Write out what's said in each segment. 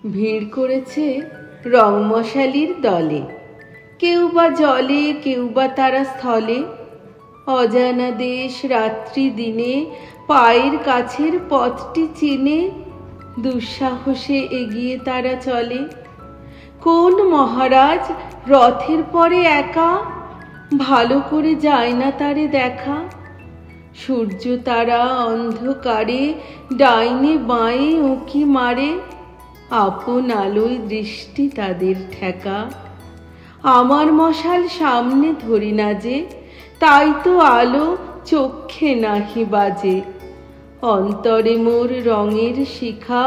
ভিড় করেছে রংমশালির দলে, কেউ বা জলে কেউ বা তারা স্থলে। অজানা দেশ রাত্রি দিনে পায়ের কাছের পথটি চিনে দুঃসাহসে এগিয়ে তারা চলে। কোন মহারাজ রথের পরে একা, ভালো করে যায় না তারে দেখা। সূর্য তারা অন্ধকারে ডাইনে বাঁয়ে উঁকি মারে, আপন আলোয় দৃষ্টি তাদের ঠেকা। আমার মশাল সামনে ধরি না যে, তাই তো আলো চক্ষে নাহি বাজে। অন্তরে মোর রঙের শিখা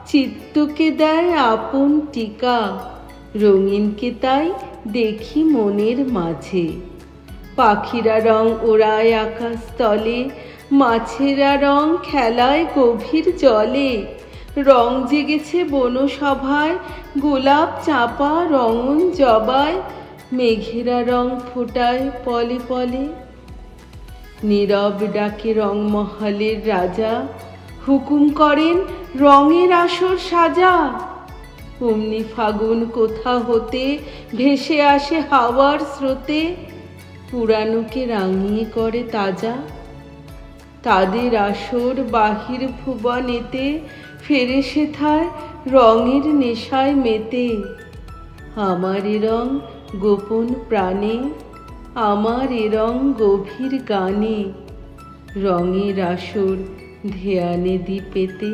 চিত্তকে দেয় আপন টিকা, রঙিনকে তাই দেখি মনের মাঝে। পাখিরা রং ওড়ায় আকাশ তলে, মাছেরা রং খেলায় গভীর জলে। রং জেগেছে বনসভায়, গোলাপ চাঁপা রঙন জবায়, মেঘেরা রং ফোটায় পলে পলে। নীরব ডাকে রংমহলের রাজা, হুকুম করেন রঙের আসর সাজা। অমনি ফাগুন কোথা হতে ভেসে আসে হাওয়ার স্রোতে, পুরানোকে রাঙিয়ে করে তাজা। তাদের আসর বাহির ভুবনেতে, ফেরে সেথায় রঙের নেশায় মেতে। আমার এ রং গোপন প্রাণে, আমার এ রং গভীর গানে, রঙের আসর ধ্যানে দিপেতে।